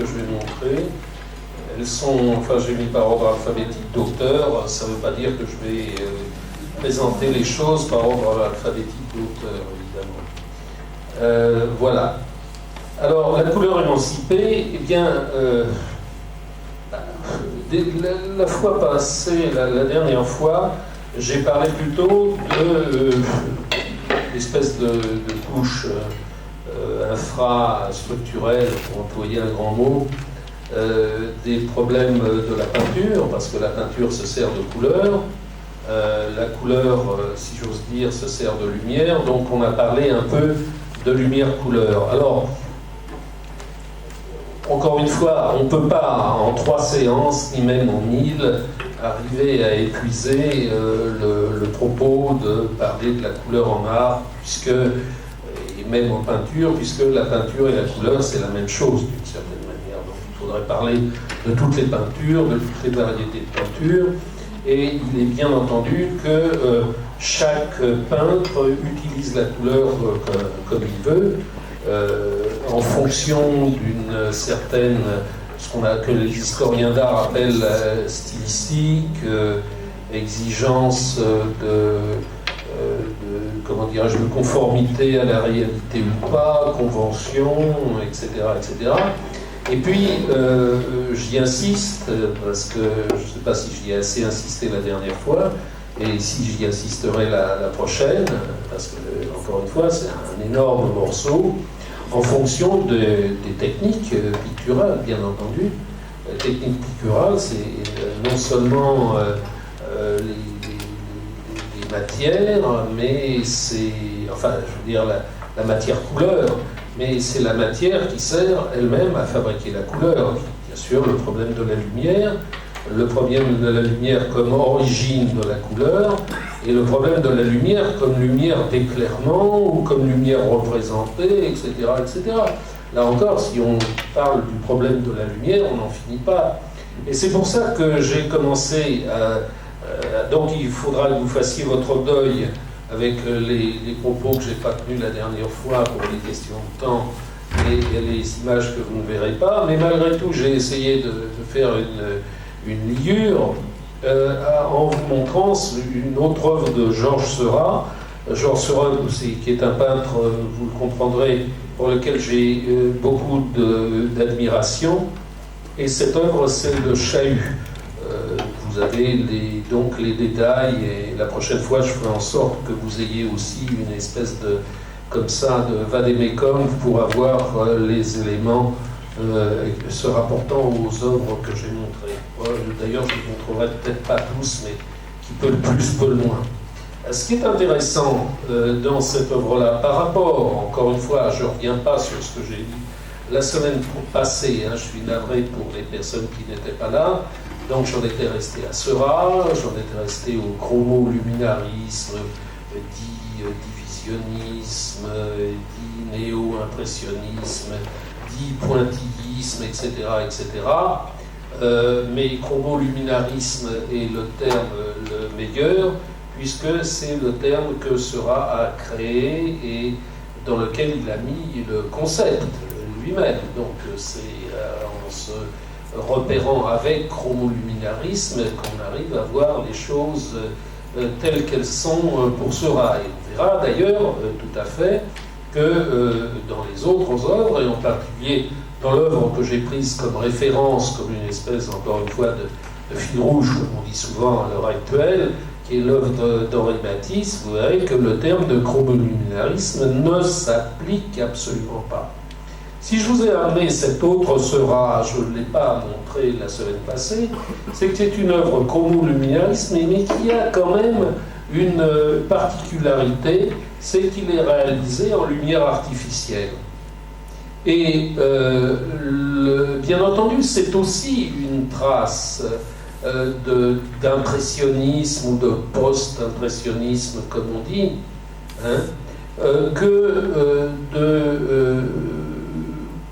que je vais montrer, elles sont, enfin j'ai mis par ordre alphabétique d'auteur, ça ne veut pas dire que je vais présenter les choses par ordre alphabétique d'auteur, évidemment. Voilà. Alors, la couleur émancipée, eh bien, la fois passée, la dernière fois, j'ai parlé plutôt de l'espèce de couche infrastructurelle, pour employer un grand mot, des problèmes de la peinture, parce que la peinture se sert de couleur, la couleur, si j'ose dire, se sert de lumière, donc on a parlé un peu de lumière-couleur. Alors, encore une fois, on ne peut pas, en 3 séances, ni même en 1000, arriver à épuiser le propos de parler de la couleur en art, puisque, et même en peinture, puisque la peinture et la couleur, c'est la même chose, d'une certaine manière. Donc il faudrait parler de toutes les peintures, de toutes les variétés de peintures, et il est bien entendu que chaque peintre utilise la couleur comme il veut, en fonction d'une certaine, que les historiens d'art appellent stylistique, exigence comment dirais-je, de conformité à la réalité ou pas, convention, etc., etc. Et puis, j'y insiste, parce que je ne sais pas si j'y ai assez insisté la dernière fois, et si j'y insisterai la prochaine, parce que, encore une fois, c'est un énorme morceau, en fonction des techniques picturales, bien entendu. La technique picturale, c'est non seulement les matières, mais c'est, enfin, je veux dire, la matière couleur, mais c'est la matière qui sert elle-même à fabriquer la couleur. Bien sûr, le problème de la lumière comme origine de la couleur, et le problème de la lumière comme lumière d'éclairement ou comme lumière représentée, etc., etc. Là encore, si on parle du problème de la lumière, on n'en finit pas. Et c'est pour ça que j'ai commencé donc il faudra que vous fassiez votre deuil avec les propos que je n'ai pas tenus la dernière fois pour les questions de temps et les images que vous ne verrez pas. Mais malgré tout, j'ai essayé de faire une liure en vous montrant une autre œuvre de Georges Seurat. Georges Seurat, qui est un peintre, vous le comprendrez, pour lequel j'ai beaucoup d'admiration. Et cette œuvre, c'est le Chahut. Vous avez donc les détails, et la prochaine fois, je ferai en sorte que vous ayez aussi une espèce de, comme ça, de vadémécum pour avoir les éléments se rapportant aux œuvres que j'ai montrées. D'ailleurs, je ne les montrerai peut-être pas tous, mais qui peut le plus, peut le moins. Ce qui est intéressant dans cette œuvre-là, par rapport, encore une fois, je ne reviens pas sur ce que j'ai dit la semaine passée, je suis navré pour les personnes qui n'étaient pas là, donc j'en étais resté à Seurat, j'en étais resté au chromoluminarisme, dit divisionnisme, dit néo-impressionnisme, dit pointillisme, etc., etc. Mais chromoluminarisme est le terme le meilleur, puisque c'est le terme que Seurat a créé et dans lequel il a mis le concept lui-même. Donc c'est en se repérant avec chromoluminarisme qu'on arrive à voir les choses telles qu'elles sont pour Seurat. Et on verra d'ailleurs tout à fait que dans les autres œuvres, et en particulier dans l'œuvre que j'ai prise comme référence, comme une espèce, encore une fois, de fil rouge, comme on dit souvent à l'heure actuelle, qui est l'œuvre d'Henri Matisse, vous verrez que le terme de chromoluminarisme ne s'applique absolument pas. Si je vous ai amené cet autre Seurat, je ne l'ai pas montré la semaine passée, c'est que c'est une œuvre chromoluminarisme, mais qui a quand même une particularité, c'est qu'il est réalisé en lumière artificielle. Et bien entendu, c'est aussi une trace d'impressionnisme ou de post-impressionnisme, comme on dit, que de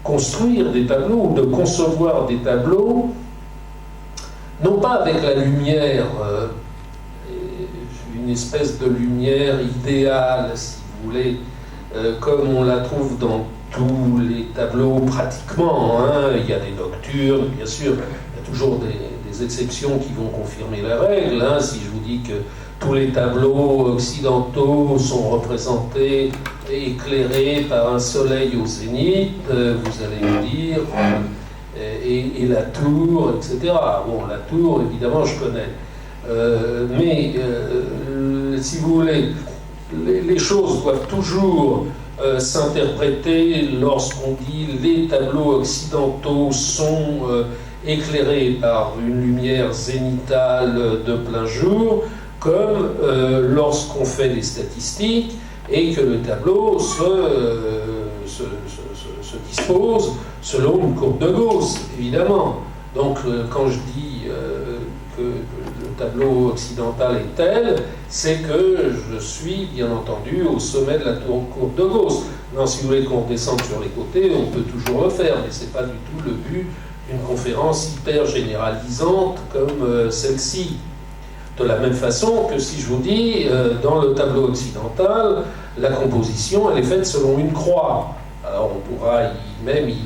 construire des tableaux ou de concevoir des tableaux, non pas avec la lumière, une espèce de lumière idéale, si vous voulez, comme on la trouve dans tous les tableaux pratiquement, hein. Il y a des nocturnes, bien sûr, il y a toujours des exceptions qui vont confirmer la règle, hein. Si je vous dis que tous les tableaux occidentaux sont représentés, éclairés par un soleil au zénith, vous allez me dire, et la tour, etc. Bon, la tour, évidemment, je connais. Mais, si vous voulez, les choses doivent toujours s'interpréter lorsqu'on dit les tableaux occidentaux sont éclairés par une lumière zénithale de plein jour, comme lorsqu'on fait des statistiques et que le tableau se dispose selon une courbe de Gauss, évidemment. Donc, quand je dis que le tableau occidental est tel, c'est que je suis, bien entendu, au sommet de la courbe de Gauss. Non, si vous voulez qu'on descende sur les côtés, on peut toujours le faire, mais ce n'est pas du tout le but d'une conférence hyper généralisante comme celle-ci. De la même façon que si je vous dis, dans le tableau occidental, la composition, elle est faite selon une croix. Alors on pourra même y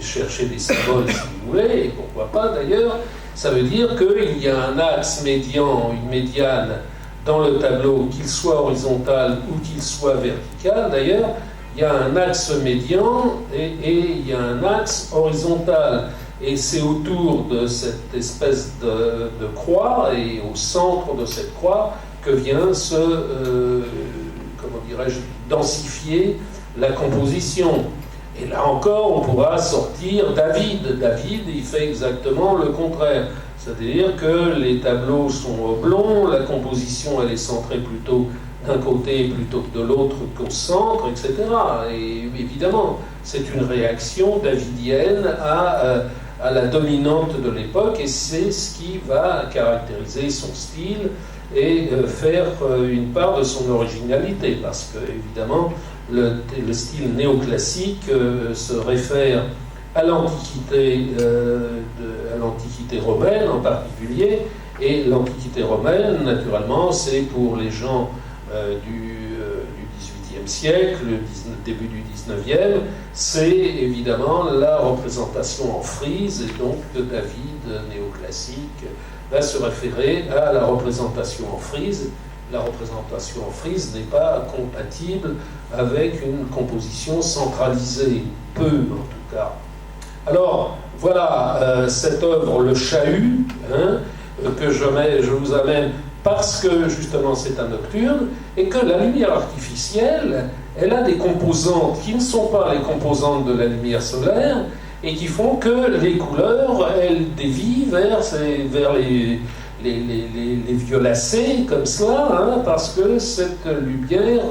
chercher des symboles si vous voulez, et pourquoi pas d'ailleurs. Ça veut dire qu'il y a un axe médian, une médiane dans le tableau, qu'il soit horizontal ou qu'il soit vertical d'ailleurs. Il y a un axe médian et il y a un axe horizontal. Et c'est autour de cette espèce de croix et au centre de cette croix que vient comment dirais-je, densifier la composition. Et là encore, on pourra sortir David. David, il fait exactement le contraire. C'est-à-dire que les tableaux sont oblongs, la composition, elle est centrée plutôt d'un côté plutôt que de l'autre qu'au centre, etc. Et évidemment, c'est une réaction davidienne à la dominante de l'époque, et c'est ce qui va caractériser son style et faire une part de son originalité, parce que, évidemment, le style néoclassique se réfère à l'Antiquité romaine en particulier, et l'Antiquité romaine, naturellement, c'est pour les gens du XVIIIe siècle, début du XIXe, c'est évidemment la représentation en frise, et donc de David néoclassique va se référer à la représentation en frise. La représentation en frise n'est pas compatible avec une composition centralisée, peu en tout cas. Alors, voilà cette œuvre, Le Chahut, hein, que je vous amène parce que justement c'est un nocturne, et que la lumière artificielle, elle a des composantes qui ne sont pas les composantes de la lumière solaire, et qui font que les couleurs, elles dévient vers les violacés, comme cela, hein, parce que cette lumière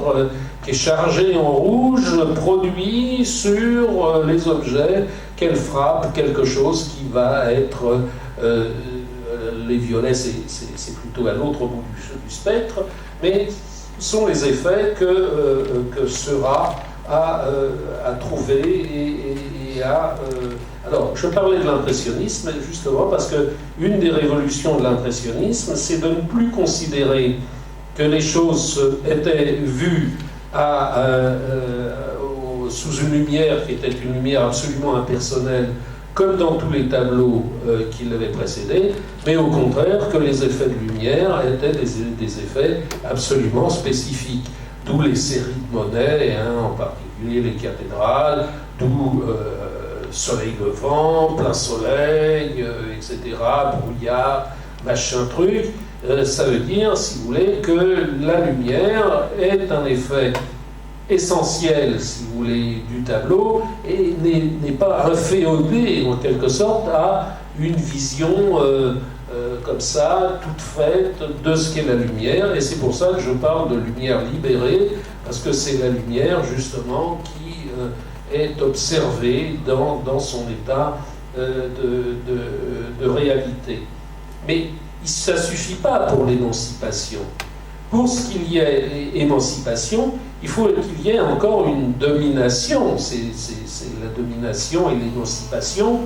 qui est chargée en rouge produit sur les objets qu'elle frappe quelque chose qui va être... les violets, c'est plutôt à l'autre bout du spectre, mais sont les effets que Seurat a trouvé et a... Alors, je parlais de l'impressionnisme, justement, parce qu'une des révolutions de l'impressionnisme, c'est de ne plus considérer que les choses étaient vues sous une lumière qui était une lumière absolument impersonnelle, comme dans tous les tableaux qui l'avaient précédé, mais au contraire que les effets de lumière étaient des effets absolument spécifiques. D'où les séries de Monet, hein, en particulier les cathédrales, d'où soleil levant, plein soleil, etc., brouillard, machin truc. Ça veut dire, si vous voulez, que la lumière est un effet essentiel, si vous voulez, du tableau, et n'est pas inféodé, en quelque sorte, à une vision comme ça, toute faite de ce qu'est la lumière, et c'est pour ça que je parle de lumière libérée, parce que c'est la lumière, justement, qui est observée dans son état de réalité. Mais ça ne suffit pas pour l'émancipation. Pour ce qu'il y ait émancipation, il faut qu'il y ait encore une domination. La domination et l'émancipation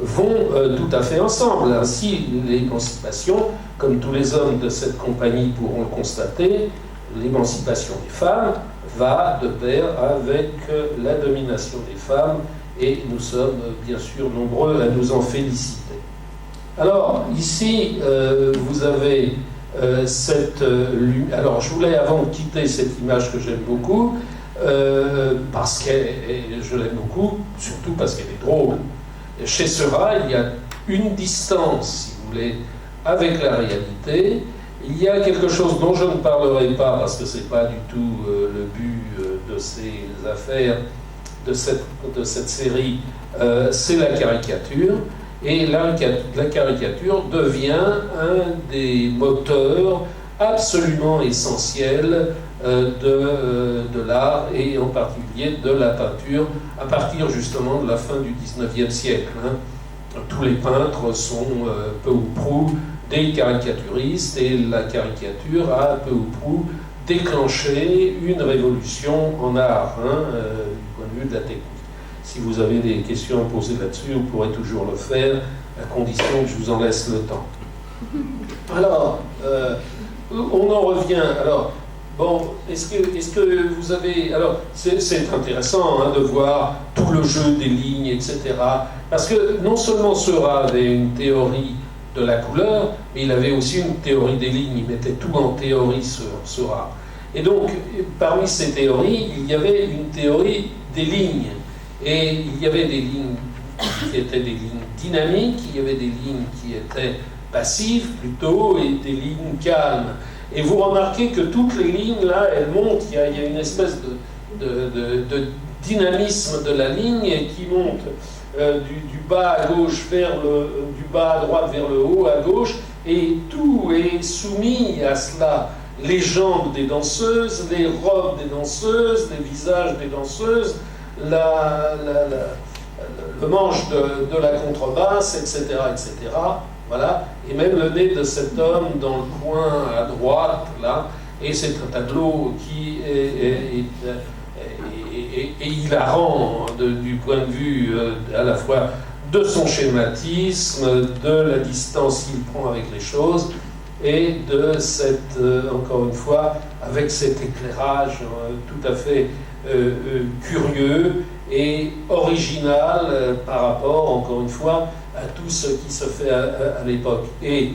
vont tout à fait ensemble. Ainsi, l'émancipation, comme tous les hommes de cette compagnie pourront le constater, l'émancipation des femmes va de pair avec la domination des femmes, et nous sommes bien sûr nombreux à nous en féliciter. Alors, ici, vous avez cette lumière. Alors, je voulais, avant de quitter cette image que j'aime beaucoup, parce que je l'aime beaucoup, surtout parce qu'elle est drôle. Chez Seurat, il y a une distance, si vous voulez, avec la réalité. Il y a quelque chose dont je ne parlerai pas, parce que ce n'est pas du tout le but de ces affaires, de cette série, c'est la caricature. Et la caricature devient un des moteurs absolument essentiels de l'art, et en particulier de la peinture, à partir justement de la fin du XIXe siècle. Tous les peintres sont peu ou prou des caricaturistes, et la caricature a peu ou prou déclenché une révolution en art, du point de vue de la technique. Si vous avez des questions à poser là-dessus, vous pourrez toujours le faire, à condition que je vous en laisse le temps. Alors, on en revient. Alors, bon, est-ce que vous avez... Alors, c'est intéressant de voir tout le jeu des lignes, etc. Parce que non seulement Seurat avait une théorie de la couleur, mais il avait aussi une théorie des lignes. Il mettait tout en théorie, Seurat. Et donc, parmi ces théories, il y avait une théorie des lignes. Et il y avait des lignes qui étaient des lignes dynamiques, il y avait des lignes qui étaient passives plutôt, et des lignes calmes. Et vous remarquez que toutes les lignes, là, elles montent, il y a une espèce de dynamisme de la ligne qui monte du bas à gauche du bas à droite vers le haut à gauche, et tout est soumis à cela. Les jambes des danseuses, les robes des danseuses, les visages des danseuses, le manche de la contrebasse, etc., etc. Voilà. Et même le nez de cet homme dans le coin à droite, là. Et c'est un tableau qui est hilarant du point de vue à la fois de son schématisme, de la distance qu'il prend avec les choses, et de cette, encore une fois, avec cet éclairage tout à fait curieux et original par rapport, encore une fois, à tout ce qui se fait à l'époque. Et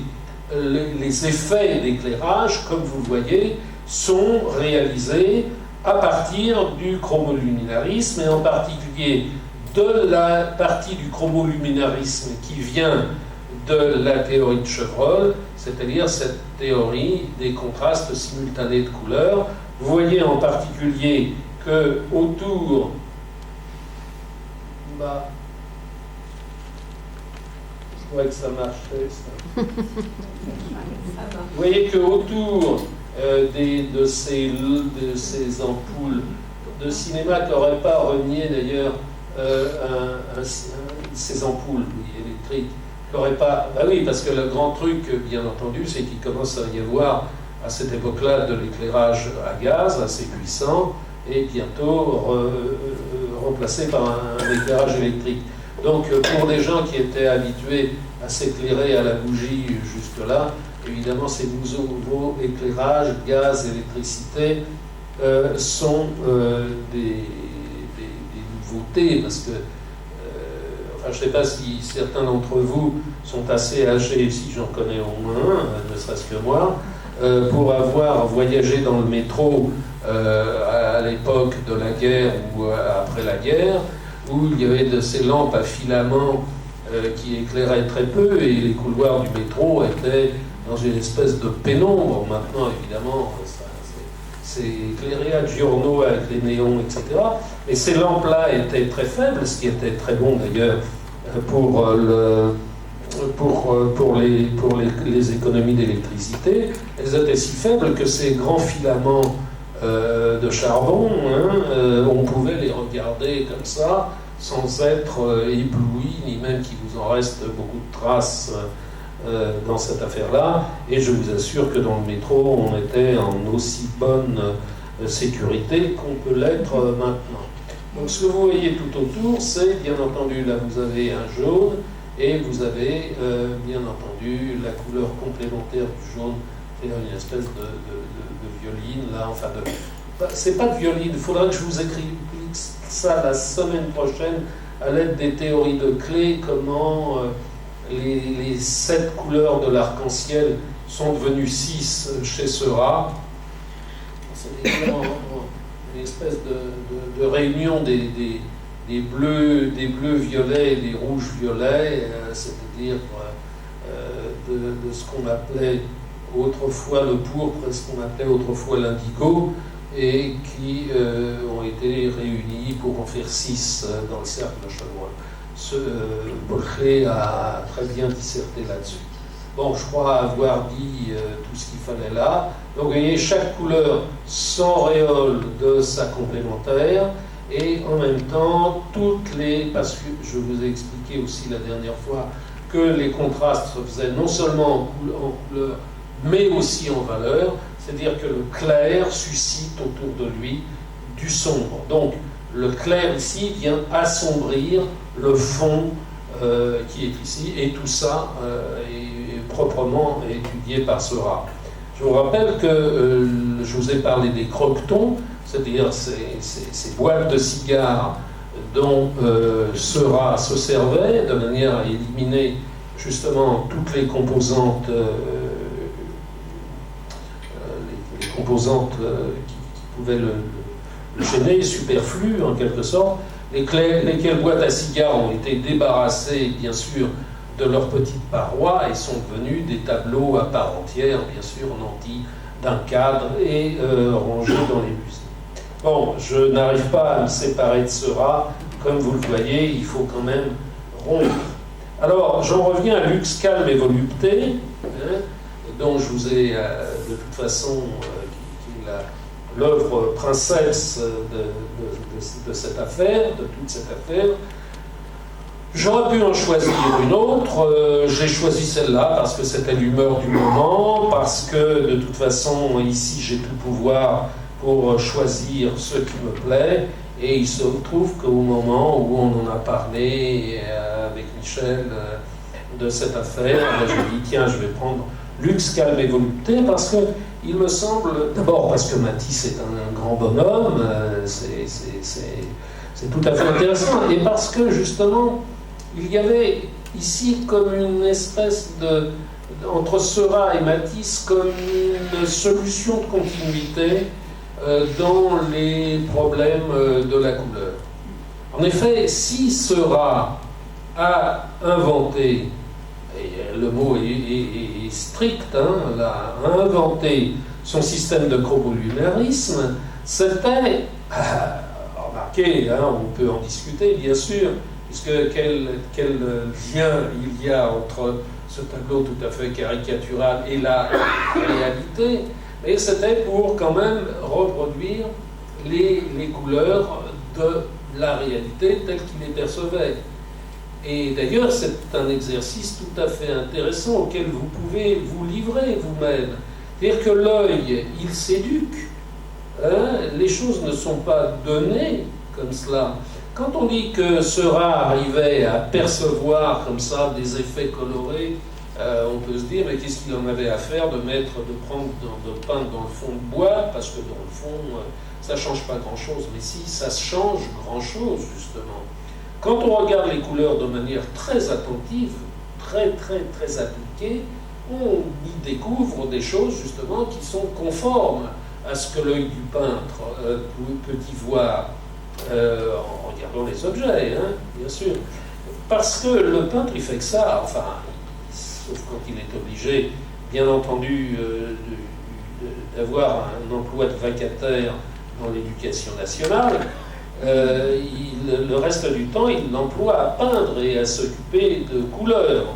les effets d'éclairage, comme vous le voyez, sont réalisés à partir du chromoluminarisme, et en particulier de la partie du chromoluminarisme qui vient de la théorie de Chevreul, c'est-à-dire cette théorie des contrastes simultanés de couleurs. Vous voyez en particulier que autour... je crois que ça marchait, ça. Vous voyez qu'autour de ces ampoules de cinéma qui n'auraient pas renié d'ailleurs ces ampoules électriques, qui n'auraient pas... Ben oui, parce que le grand truc, bien entendu, c'est qu'il commence à y avoir à cette époque-là de l'éclairage à gaz assez puissant, et bientôt remplacé par un éclairage électrique. Donc pour des gens qui étaient habitués à s'éclairer à la bougie jusque-là, évidemment ces nouveaux éclairages, gaz, électricité, sont des nouveautés, parce que, enfin je ne sais pas si certains d'entre vous sont assez âgés, si j'en connais au moins un, ne serait-ce que moi, pour avoir voyagé dans le métro à l'époque de la guerre ou après la guerre, où il y avait de ces lampes à filaments qui éclairaient très peu, et les couloirs du métro étaient dans une espèce de pénombre. Maintenant, évidemment, c'est éclairé à Giorno avec les néons, etc. Mais ces lampes-là étaient très faibles, ce qui était très bon d'ailleurs pour les économies d'électricité. Elles étaient si faibles que ces grands filaments de charbon, on pouvait les regarder comme ça, sans être ébloui, ni même qu'il vous en reste beaucoup de traces dans cette affaire-là. Et je vous assure que dans le métro, on était en aussi bonne sécurité qu'on peut l'être maintenant. Donc ce que vous voyez tout autour, c'est bien entendu, là vous avez un jaune, et vous avez bien entendu la couleur complémentaire du jaune, c'est une espèce de violine, là, enfin c'est pas de violide, il faudra que je vous explique ça la semaine prochaine à l'aide des théories de clés, comment les 7 couleurs de l'arc-en-ciel sont devenues 6 chez Seurat. C'est une espèce de réunion des bleus violets et des rouges violets, c'est-à-dire de ce qu'on appelait autrefois le pourpre et ce qu'on appelait autrefois l'indigo, et qui ont été réunis pour en faire 6 dans le cercle de chanoine. Paul a très bien disserté là-dessus. Bon, je crois avoir dit tout ce qu'il fallait là. Donc, vous voyez, chaque couleur s'auréole de sa complémentaire, et en même temps, parce que je vous ai expliqué aussi la dernière fois que les contrastes se faisaient non seulement en couleur, mais aussi en valeur, c'est-à-dire que le clair suscite autour de lui du sombre. Donc, le clair ici vient assombrir le fond qui est ici, et tout ça est proprement étudié par Seurat. Je vous rappelle que je vous ai parlé des croquetons, c'est-à-dire ces boîtes de cigares dont Seurat se servait de manière à éliminer justement toutes les composantes, qui pouvaient le gêner, superflues en quelque sorte, lesquelles boîtes à cigares ont été débarrassées, bien sûr, de leurs petites parois et sont devenues des tableaux à part entière, bien sûr, nantis d'un cadre et rangés dans les musées. Bon, je n'arrive pas à me séparer de Seurat, comme vous le voyez, il faut quand même rompre. Alors, j'en reviens à Lux, calme et volupté, dont je vous ai, de toute façon, qui est l'œuvre princesse de cette affaire, de toute cette affaire. J'aurais pu en choisir une autre, j'ai choisi celle-là parce que c'était l'humeur du moment, parce que de toute façon, ici, j'ai tout pouvoir pour choisir ce qui me plaît, et il se trouve qu'au moment où on en a parlé avec Michel de cette affaire, je me dis, tiens, je vais prendre Lux, calme et volupté, parce que il me semble, d'abord parce que Matisse est un grand bonhomme, c'est tout à fait intéressant, et parce que justement, il y avait ici comme une espèce entre Seurat et Matisse, comme une solution de continuité dans les problèmes de la couleur. En effet, si Seurat a inventé, et le mot est strict, a inventé son système de chromolunarisme, c'était, remarquez, on peut en discuter bien sûr, puisque quel lien il y a entre ce tableau tout à fait caricatural et la réalité, mais c'était pour quand même reproduire les couleurs de la réalité telle qu'il les percevait. Et d'ailleurs, c'est un exercice tout à fait intéressant auquel vous pouvez vous livrer vous-même. C'est-à-dire que l'œil, il s'éduque. Les choses ne sont pas données comme cela. Quand on dit que Seurat arrivait à percevoir comme ça des effets colorés, on peut se dire, mais qu'est-ce qu'il en avait à faire de peindre dans le fond de boîte, parce que dans le fond, ça ne change pas grand-chose. Mais si, ça change grand-chose, justement. Quand on regarde les couleurs de manière très attentive, très appliquée, on y découvre des choses, justement, qui sont conformes à ce que l'œil du peintre peut y voir en regardant les objets, bien sûr. Parce que le peintre, il fait que ça, sauf quand il est obligé, bien entendu, d'avoir un emploi de vacataire dans l'éducation nationale, le reste du temps, il l'emploie à peindre et à s'occuper de couleurs.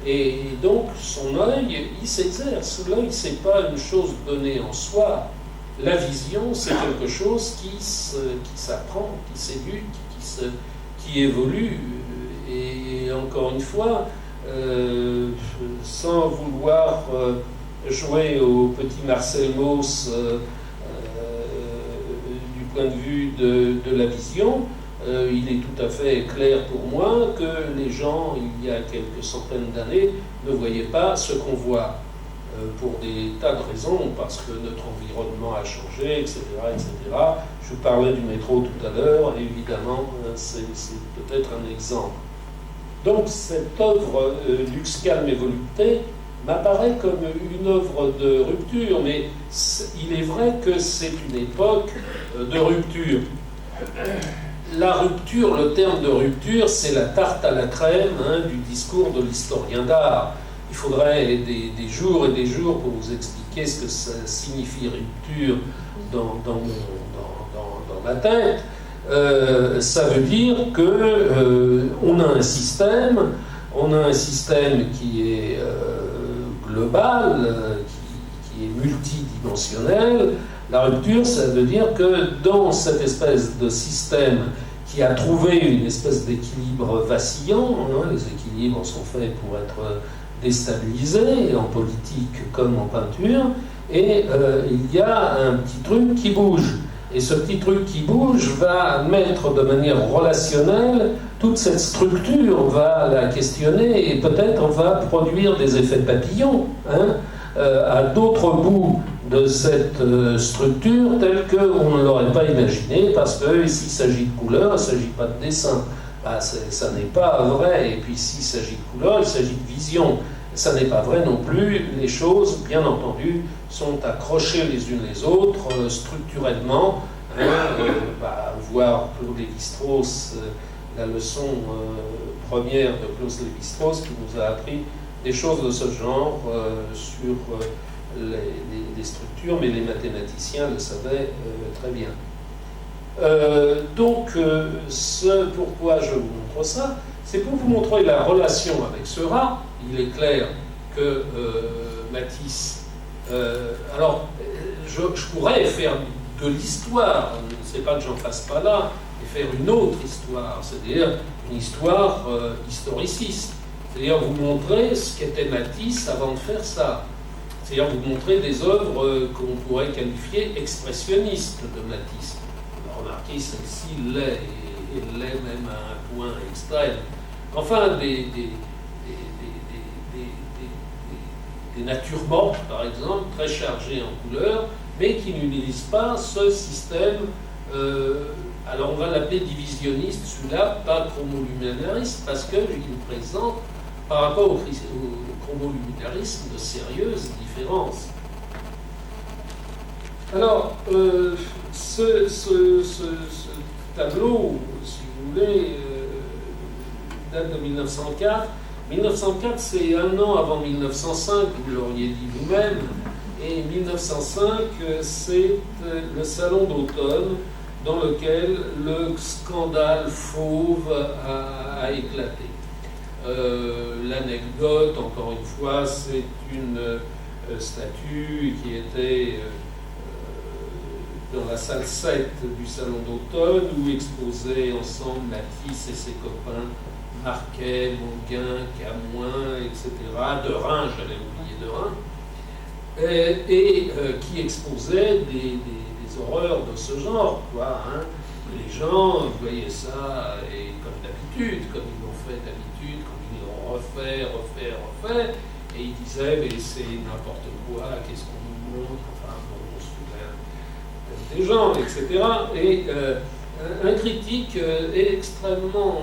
Et donc, son œil, il s'exerce. L'œil, c'est pas une chose donnée en soi. La vision, c'est quelque chose qui s'apprend, qui s'éduque, qui évolue. Et encore une fois, sans vouloir jouer au petit Marcel Mauss du point de vue de la vision, il est tout à fait clair pour moi que les gens, il y a quelques centaines d'années, ne voyaient pas ce qu'on voit. pour des tas de raisons, parce que notre environnement a changé, etc., etc. Je vous parlais du métro tout à l'heure, évidemment, c'est peut-être un exemple. Donc cette œuvre, Lux Calme et Volupté, m'apparaît comme une œuvre de rupture, mais il est vrai que c'est une époque de rupture. La rupture, le terme de rupture, c'est la tarte à la crème du discours de l'historien d'art. Il faudrait des jours et des jours pour vous expliquer ce que ça signifie rupture dans ma tête. Ça veut dire qu'on a un système qui est global, qui est multidimensionnel. La rupture, ça veut dire que dans cette espèce de système qui a trouvé une espèce d'équilibre vacillant, les équilibres sont faits pour être déstabilisés, en politique comme en peinture, et il y a un petit truc qui bouge. Et ce petit truc qui bouge va mettre de manière relationnelle toute cette structure, va la questionner et peut-être va produire des effets papillons à d'autres bouts de cette structure telle qu'on ne l'aurait pas imaginé, parce que s'il s'agit de couleur, il ne s'agit pas de dessin. Ça n'est pas vrai. Et puis s'il s'agit de couleur, il s'agit de vision. Ça n'est pas vrai non plus. Les choses, bien entendu, sont accrochées les unes les autres structurellement. Voir Claude Lévi-Strauss, la leçon première de Claude Lévi-Strauss qui nous a appris des choses de ce genre sur les structures, mais les mathématiciens le savaient très bien. Ce pourquoi je vous montre ça, c'est pour vous montrer la relation avec ce rat. Il est clair que Matisse... je pourrais faire de l'histoire, c'est pas que j'en fasse pas là, et faire une autre histoire, c'est-à-dire une histoire historiciste. C'est-à-dire vous montrer ce qu'était Matisse avant de faire ça. C'est-à-dire vous montrer des œuvres qu'on pourrait qualifier expressionnistes de Matisse. Remarquez, celle-ci l'est, et l'est même à un point extrême. Enfin, des natures mortes, par exemple, très chargées en couleurs, mais qui n'utilisent pas ce système. Alors on va l'appeler divisionniste, celui-là, pas chromoluminariste, parce qu'il présente, par rapport au chromoluminarisme, de sérieuses différences. Alors, ce tableau, si vous voulez, date de 1904. 1904, c'est un an avant 1905, vous l'auriez dit vous-même, et 1905, c'est le salon d'automne dans lequel le scandale fauve a éclaté. L'anecdote, encore une fois, c'est une statue qui était dans la salle 7 du salon d'automne, où exposaient ensemble Matisse et ses copains, Marquet, Mauguin, Camoin, etc., Derain, j'allais oublier Derain, et qui exposait des horreurs de ce genre, quoi. Les gens voyaient ça, et comme d'habitude, comme ils l'ont fait d'habitude, comme ils l'ont refait, et ils disaient, mais c'est n'importe quoi, qu'est-ce qu'on nous montre, enfin, bon, on se fout des gens, etc. Et un critique extrêmement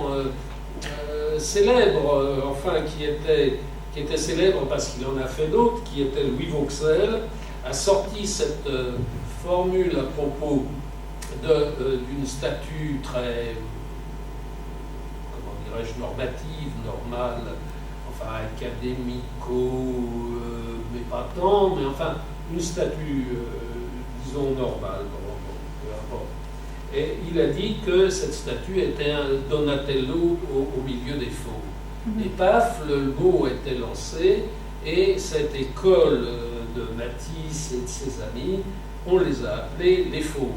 célèbre, qui était célèbre parce qu'il en a fait d'autres, qui était Louis Vauxhall, a sorti cette formule à propos d'une statue très, comment dirais-je, normative, normale, enfin académico, mais pas tant, mais enfin une statue, disons, normale, peu importe. Et il a dit que cette statue était un Donatello au milieu des fauves. Et paf, le mot était lancé, et cette école de Matisse et de ses amis, on les a appelés les fauves.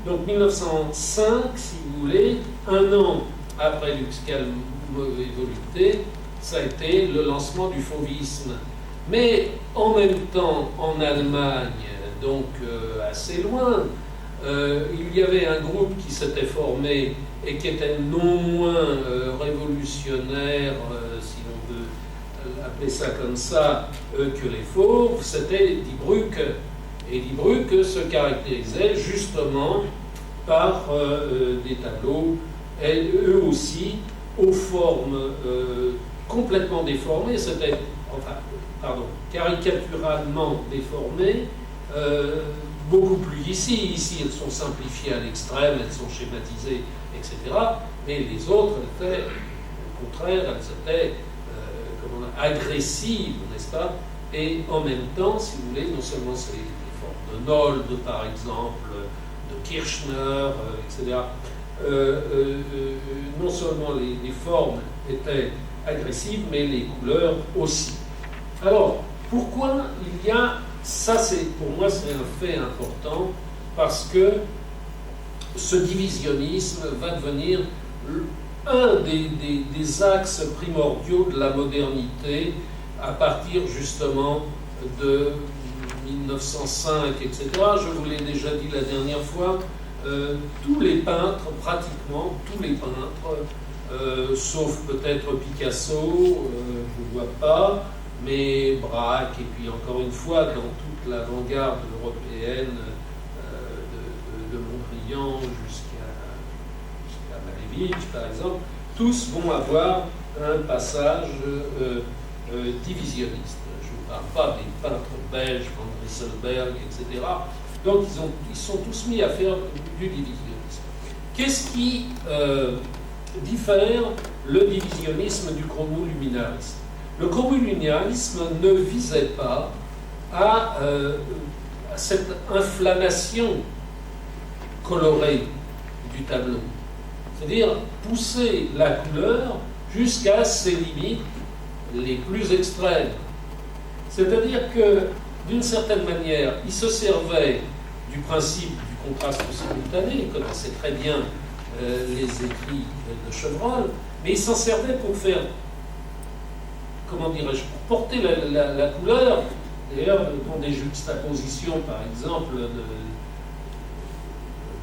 Donc 1905, si vous voulez, un an après Lux Calme et Volupté, ça a été le lancement du fauvisme. Mais en même temps, en Allemagne, donc assez loin, il y avait un groupe qui s'était formé et qui était non moins révolutionnaire, si l'on veut appelait ça comme ça, que les fauves, c'était Die Brücke. Et Die Brücke se caractérisait justement par des tableaux, eux aussi, aux formes complètement déformées, caricaturalement déformées, beaucoup plus ici. Ici, elles sont simplifiées à l'extrême, elles sont schématisées, etc. Mais les autres, elles étaient, au contraire, elles étaient agressives, n'est-ce pas? Et en même temps, si vous voulez, non seulement c'est les formes de Nolde, par exemple, de Kirchner, etc. Non seulement les formes étaient agressives, mais les couleurs aussi. Alors, pourquoi il y a... Ça, pour moi, c'est un fait important, parce que ce divisionnisme va devenir un des axes primordiaux de la modernité à partir justement de 1905, etc. Je vous l'ai déjà dit la dernière fois, tous les peintres, pratiquement tous les peintres, sauf peut-être Picasso, je ne vois pas, mais Braque, et puis encore une fois, dans toute l'avant-garde européenne, de Mondrian jusqu'à Malevich, par exemple, tous vont avoir un passage divisionniste. Je ne vous parle pas des peintres belges, Van Rysselberg, etc. Donc ils sont tous mis à faire du divisionnisme. Qu'est-ce qui diffère le divisionnisme du chromo-luminarisme? Le chromo-luminarisme ne visait pas à cette inflammation colorée du tableau. C'est-à-dire pousser la couleur jusqu'à ses limites les plus extrêmes. C'est-à-dire que, d'une certaine manière, il se servait du principe du contraste simultané, il connaissait très bien les écrits de Chevreul, mais il s'en servait pour faire, comment dirais-je, pour porter la couleur, d'ailleurs, dans des juxtapositions, par exemple,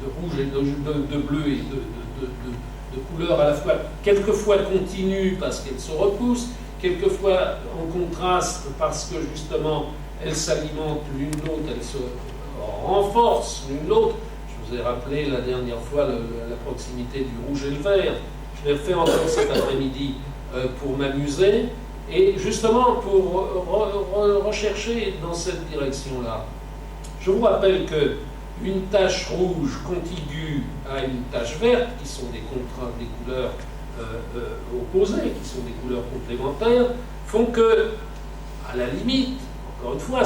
de rouge et de bleu et de couleurs à la fois, quelquefois continues parce qu'elles se repoussent, quelquefois en contraste parce que justement elles s'alimentent l'une l'autre, elles se renforcent l'une l'autre. Je vous ai rappelé la dernière fois la proximité du rouge et le vert. Je l'ai fait encore cet après-midi pour m'amuser et justement pour rechercher dans cette direction-là. Je vous rappelle que une tache rouge contiguë à une tache verte, qui sont des couleurs opposées, qui sont des couleurs complémentaires, font que, à la limite, encore une fois,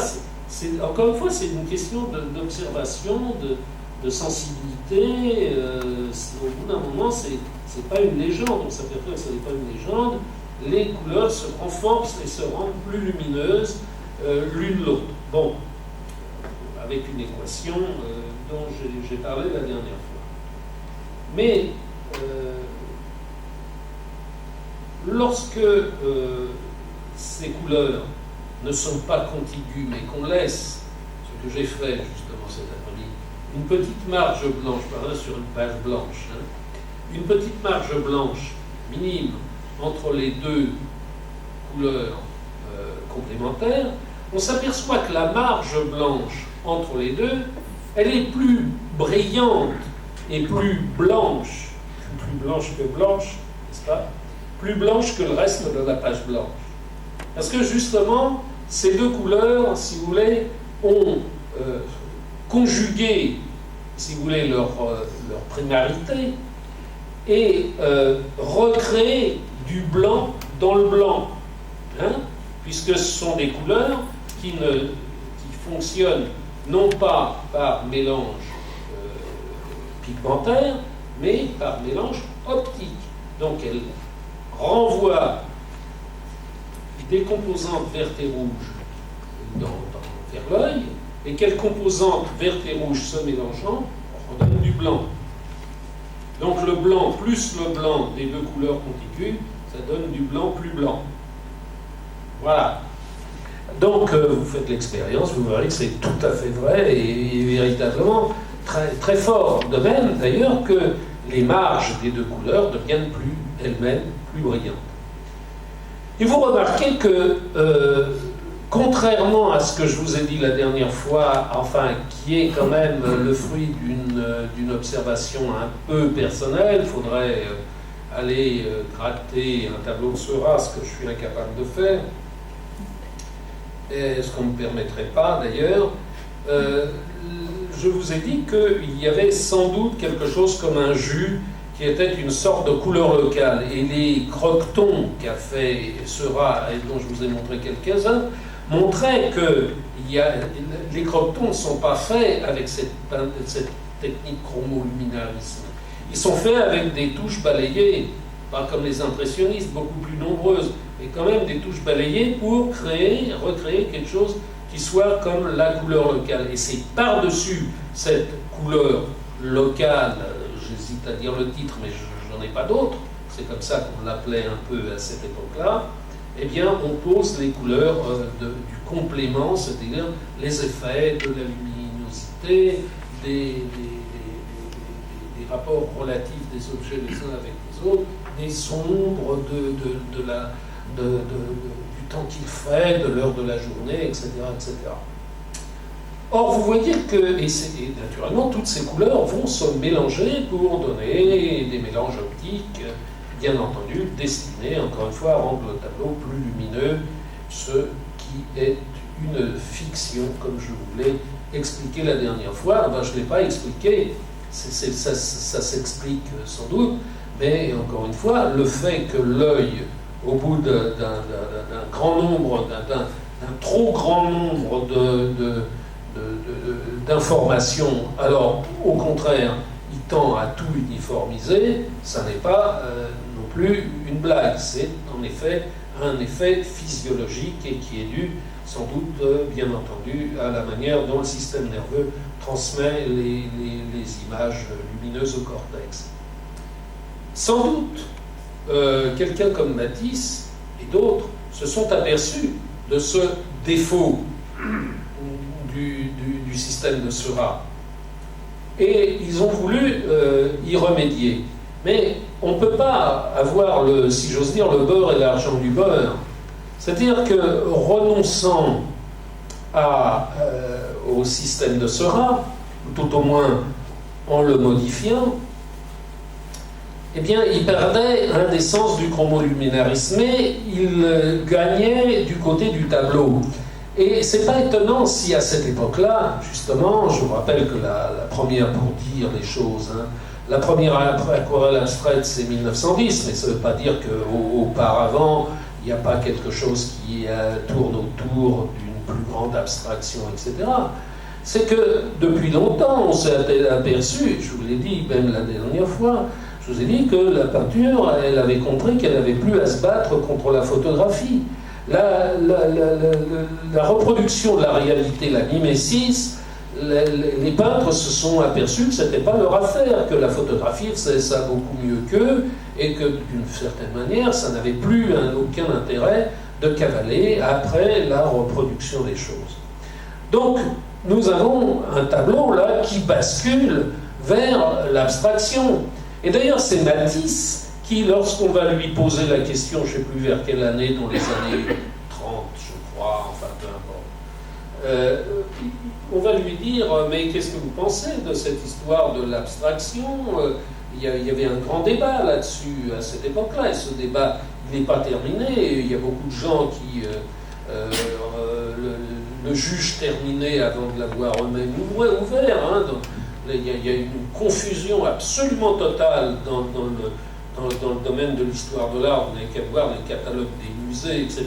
c'est une question d'observation, de sensibilité. Au bout d'un moment, c'est pas une légende, on s'aperçoit que ce n'est pas une légende. Les couleurs se renforcent et se rendent plus lumineuses l'une l'autre. Bon, avec une équation dont j'ai parlé la dernière fois. Mais lorsque ces couleurs ne sont pas contiguës, mais qu'on laisse, ce que j'ai fait justement cet après-midi, une petite marge blanche, par là sur une page blanche, une petite marge blanche minime entre les deux couleurs complémentaires, on s'aperçoit que la marge blanche entre les deux, elle est plus brillante et plus blanche que blanche, n'est-ce pas? Plus blanche que le reste de la page blanche. Parce que justement, ces deux couleurs, si vous voulez, ont conjugué, si vous voulez, leur primarité et recréé du blanc dans le blanc. Puisque ce sont des couleurs qui fonctionnent non pas par mélange pigmentaire, mais par mélange optique. Donc elles renvoient des composantes vertes et rouges vers l'œil, et quelles composantes vertes et rouges se mélangeant redonnent du blanc. Donc le blanc plus le blanc des deux couleurs contiguës, ça donne du blanc plus blanc. Voilà. Donc, vous faites l'expérience, vous verrez que c'est tout à fait vrai et véritablement très, très fort. De même, d'ailleurs, que les marges des deux couleurs deviennent elles-mêmes plus brillantes. Et vous remarquez que, contrairement à ce que je vous ai dit la dernière fois, enfin, qui est quand même le fruit d'une observation un peu personnelle, il faudrait aller gratter un tableau de Seurat, ce que je suis incapable de faire, et ce qu'on ne me permettrait pas d'ailleurs, je vous ai dit qu'il y avait sans doute quelque chose comme un jus qui était une sorte de couleur locale. Et les croquetons qu'a fait Seurat, et dont je vous ai montré quelques-uns, montraient que les croquetons ne sont pas faits avec cette technique chromoluminarisme. Ils sont faits avec des touches balayées, pas comme les impressionnistes, beaucoup plus nombreuses, mais quand même des touches balayées pour recréer quelque chose qui soit comme la couleur locale. Et c'est par-dessus cette couleur locale, j'hésite à dire le titre, mais je n'en ai pas d'autre, c'est comme ça qu'on l'appelait un peu à cette époque-là, eh bien on pose les couleurs du complément, c'est-à-dire les effets de la luminosité, des rapports relatifs des objets les uns avec les autres, des ombres du temps qu'il fait, de l'heure de la journée, etc., etc. Or, vous voyez que, et naturellement, toutes ces couleurs vont se mélanger pour donner des mélanges optiques, bien entendu, destinés, encore une fois, à rendre le tableau plus lumineux, ce qui est une fiction, comme je vous l'ai expliqué la dernière fois. Ben, je ne l'ai pas expliqué, ça s'explique sans doute, mais encore une fois, le fait que l'œil, au bout d'un grand nombre, d'un trop grand nombre d'informations, alors au contraire, il tend à tout uniformiser, ça n'est pas non plus une blague, c'est en effet un effet physiologique et qui est dû sans doute, bien entendu, à la manière dont le système nerveux transmet les images lumineuses au cortex. Sans doute, quelqu'un comme Matisse et d'autres se sont aperçus de ce défaut du système de Seurat. Et ils ont voulu y remédier. Mais on ne peut pas avoir, si j'ose dire, le beurre et l'argent du beurre. C'est-à-dire que renonçant au système de Seurat, ou tout au moins en le modifiant, eh bien, il perdait un des sens du chromoluminarisme, mais il gagnait du côté du tableau. Et c'est pas étonnant si à cette époque-là, justement, je vous rappelle que la première, pour dire les choses, la première aquarelle abstraite c'est 1910, mais ça ne veut pas dire qu'auparavant, il n'y a pas quelque chose qui tourne autour d'une plus grande abstraction, etc. C'est que depuis longtemps, on s'est aperçu, je vous l'ai dit même la dernière fois, je vous ai dit que la peinture, elle avait compris qu'elle n'avait plus à se battre contre la photographie. La reproduction de la réalité, la mimésis, les peintres se sont aperçus que ce n'était pas leur affaire, que la photographie faisait ça beaucoup mieux qu'eux, et que d'une certaine manière, ça n'avait plus aucun intérêt de cavaler après la reproduction des choses. Donc, nous avons un tableau là qui bascule vers l'abstraction. Et d'ailleurs, c'est Matisse qui, lorsqu'on va lui poser la question, je ne sais plus vers quelle année, dans les années 30, je crois, enfin peu importe, on va lui dire, mais qu'est-ce que vous pensez de cette histoire de l'abstraction? Il y avait un grand débat là-dessus à cette époque-là, et ce débat, il n'est pas terminé. Il y a beaucoup de gens qui le jugent terminé avant de l'avoir eux-mêmes ouvert. Il y a une confusion absolument totale dans le domaine de l'histoire de l'art. Vous n'avez qu'à voir les catalogues des musées, etc.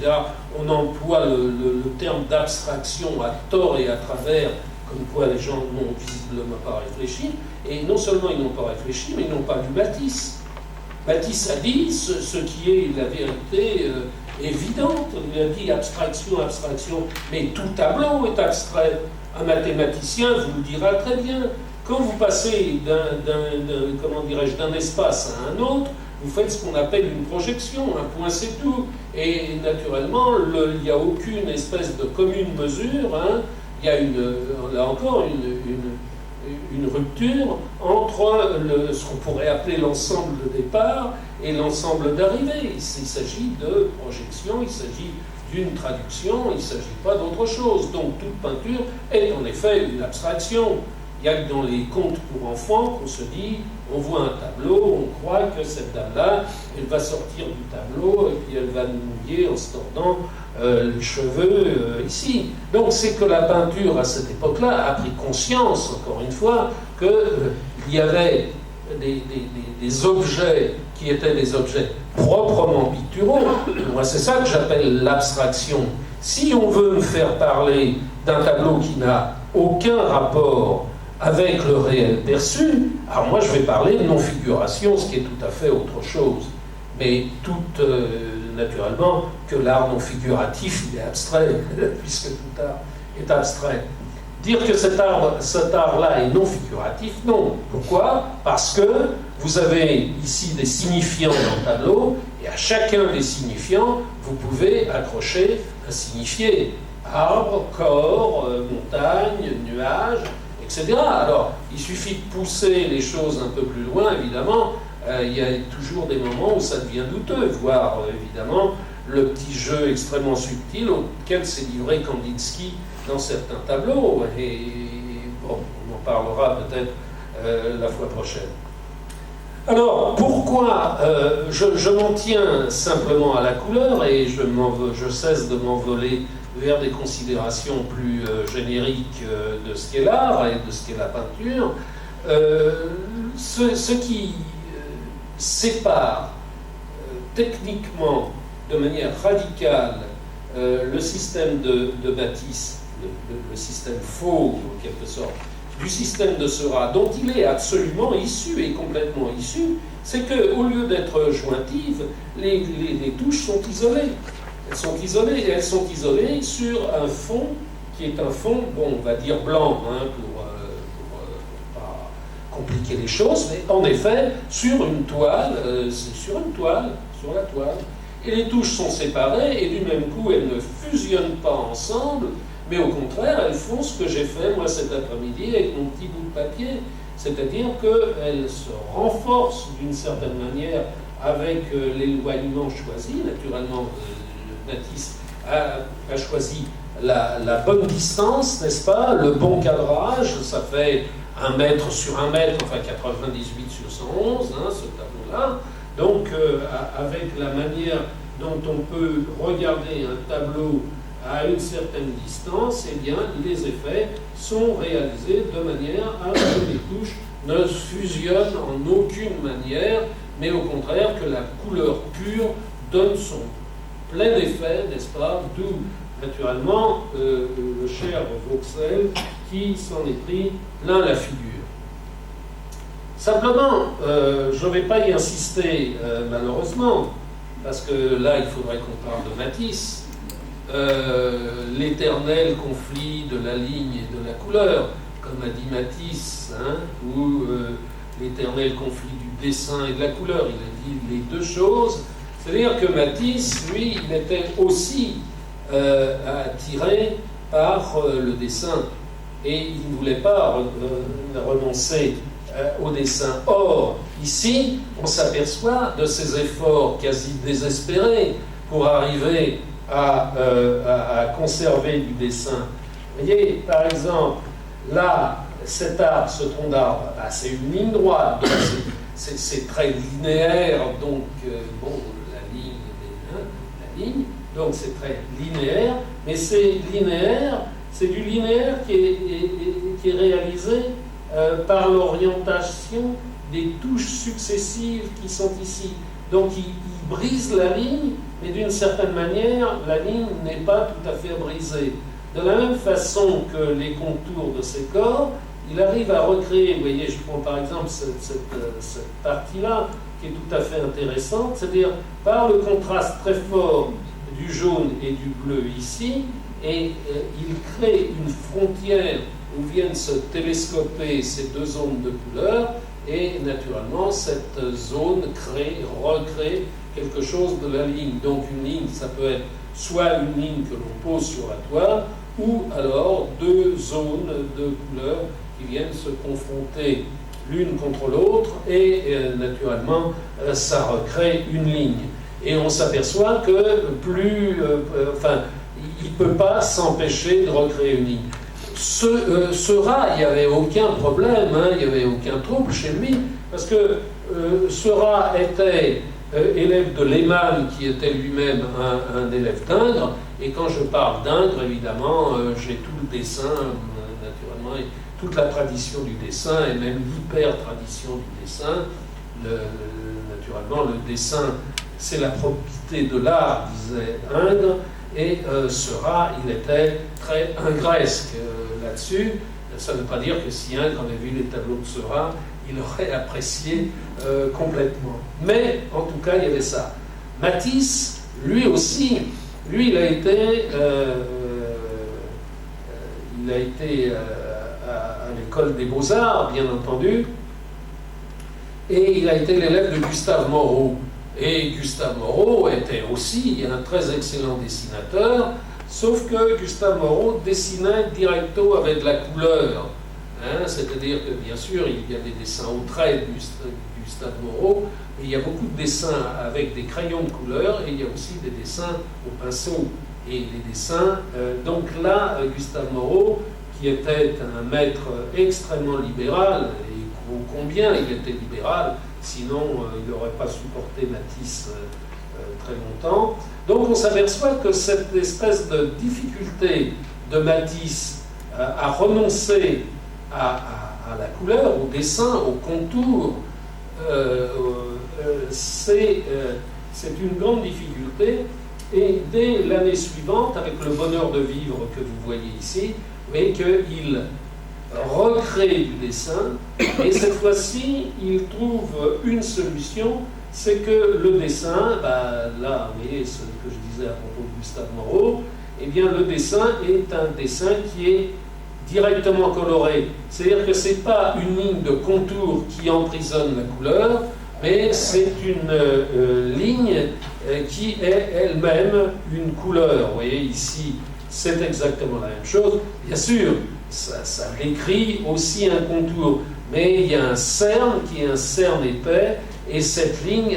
On emploie le terme d'abstraction à tort et à travers, comme quoi les gens n'ont visiblement pas réfléchi. Et non seulement ils n'ont pas réfléchi, mais ils n'ont pas lu Matisse. Matisse a dit ce qui est la vérité évidente. Il a dit abstraction, abstraction, mais tout tableau est abstrait. Un mathématicien vous le dira très bien. Quand vous passez d'un espace à un autre, vous faites ce qu'on appelle une projection, un point c'est tout. Et naturellement, il n'y a aucune espèce de commune mesure. Il y a là encore une rupture entre ce qu'on pourrait appeler l'ensemble de départ et l'ensemble d'arrivée. Il s'agit de projection, il s'agit d'une traduction, il ne s'agit pas d'autre chose. Donc toute peinture est en effet une abstraction. Il n'y a que dans les contes pour enfants qu'on se dit, on voit un tableau, on croit que cette dame-là, elle va sortir du tableau et puis elle va nous mouiller en se tordant les cheveux ici. Donc c'est que la peinture à cette époque-là a pris conscience, encore une fois, qu'il y avait des objets qui étaient des objets proprement picturaux. Moi, c'est ça que j'appelle l'abstraction. Si on veut me faire parler d'un tableau qui n'a aucun rapport avec le réel perçu, alors moi, je vais parler de non-figuration, ce qui est tout à fait autre chose. Mais naturellement, que l'art non-figuratif, il est abstrait, puisque tout art est abstrait. Dire que cet art-là est non-figuratif, non. Pourquoi? Parce que vous avez ici des signifiants dans le tableau, et à chacun des signifiants, vous pouvez accrocher un signifié. Arbre, corps, montagne, nuage, etc. Alors, il suffit de pousser les choses un peu plus loin, évidemment. Il y a toujours des moments où ça devient douteux, voire, évidemment, le petit jeu extrêmement subtil auquel s'est livré Kandinsky dans certains tableaux, et bon, on en parlera peut-être la fois prochaine. Alors, pourquoi je m'en tiens simplement à la couleur, et je cesse de m'envoler vers des considérations plus génériques de ce qu'est l'art et de ce qu'est la peinture. Ce qui sépare techniquement, de manière radicale, le système de Matisse, le système faux, en quelque sorte, du système de Seurat, dont il est absolument issu et complètement issu, c'est qu'au lieu d'être jointives, les touches sont isolées. Elles sont isolées, et elles sont isolées sur un fond qui est un fond, bon, on va dire blanc, hein, pour pas compliquer les choses, mais en effet, sur une toile, sur la toile. Et les touches sont séparées, et du même coup, elles ne fusionnent pas ensemble, mais au contraire, elles font ce que j'ai fait, moi, cet après-midi, avec mon petit bout de papier. C'est-à-dire qu'elles se renforcent d'une certaine manière avec l'éloignement choisi. Naturellement, Matisse a choisi la bonne distance, n'est-ce pas? Le bon cadrage, ça fait 1 mètre sur 1 mètre, enfin 98 sur 111, hein, ce tableau-là. Donc, avec la manière dont on peut regarder un tableau à une certaine distance, eh bien, les effets sont réalisés de manière à ce que les touches ne fusionnent en aucune manière, mais au contraire que la couleur pure donne son plein effet, n'est-ce pas? D'où, naturellement, le cher Vauxhall qui s'en est pris plein la figure. Simplement, je ne vais pas y insister, malheureusement, parce que là, il faudrait qu'on parle de Matisse. L'éternel conflit de la ligne et de la couleur, comme a dit Matisse, hein, ou l'éternel conflit du dessin et de la couleur. Il a dit les deux choses. C'est-à-dire que Matisse, lui, il était aussi attiré par le dessin, et il ne voulait pas renoncer au dessin. Or, ici, on s'aperçoit de ces efforts quasi désespérés pour arriver à conserver du dessin. Vous voyez, par exemple, là, cet arbre, ce tronc d'arbre, bah, c'est une ligne droite, donc c'est très linéaire, donc, bon, la ligne, donc c'est très linéaire, mais c'est linéaire, c'est du linéaire qui est réalisé par l'orientation des touches successives qui sont ici. Donc il brise la ligne, mais d'une certaine manière, la ligne n'est pas tout à fait brisée. De la même façon que les contours de ces corps, il arrive à recréer, vous voyez, je prends par exemple cette partie-là, qui est tout à fait intéressante, c'est-à-dire par le contraste très fort du jaune et du bleu ici, et il crée une frontière où viennent se télescoper ces deux zones de couleur, et naturellement cette zone recrée quelque chose de la ligne. Donc une ligne, ça peut être soit une ligne que l'on pose sur la toile, ou alors deux zones de couleur qui viennent se confronter l'une contre l'autre et naturellement ça recrée une ligne. Et on s'aperçoit que il ne peut pas s'empêcher de recréer une ligne. Ce rat, il n'y avait aucun problème, il n'y avait aucun trouble chez lui, parce que ce rat était élève de Lehmann, qui était lui-même un élève d'Ingres, et quand je parle d'Ingres, évidemment, j'ai tout le dessin, naturellement, et toute la tradition du dessin, et même l'hyper-tradition du dessin. Naturellement, le dessin, c'est la probité de l'art, disait Ingres, et ce rat, il était très ingresque là-dessus. Ça ne veut pas dire que si Ingres avait vu les tableaux de ce rat, il aurait apprécié complètement. Mais, en tout cas, il y avait ça. Matisse, lui aussi, il a été à l'école des Beaux-Arts, bien entendu, et il a été l'élève de Gustave Moreau. Et Gustave Moreau était aussi un très excellent dessinateur, sauf que Gustave Moreau dessinait directo avec de la couleur. C'est-à-dire que, bien sûr, il y a des dessins au trait de Gustave Moreau, mais il y a beaucoup de dessins avec des crayons de couleur, et il y a aussi des dessins au pinceau. Et les dessins, donc là, Gustave Moreau, qui était un maître extrêmement libéral, et combien il était libéral, sinon il n'aurait pas supporté Matisse très longtemps. Donc on s'aperçoit que cette espèce de difficulté de Matisse à renoncer à la couleur, au dessin, au contour, c'est une grande difficulté. Et dès l'année suivante, avec le bonheur de vivre que vous voyez ici, vous voyez qu'il recrée du dessin, et cette fois-ci, il trouve une solution, c'est que le dessin, là, vous voyez ce que je disais à propos de Gustave Moreau, eh bien le dessin est un dessin qui est directement coloré. C'est-à-dire que ce n'est pas une ligne de contour qui emprisonne la couleur, mais c'est une ligne qui est elle-même une couleur. Vous voyez ici, c'est exactement la même chose. Bien sûr, ça décrit aussi un contour, mais il y a un cerne qui est un cerne épais, et cette ligne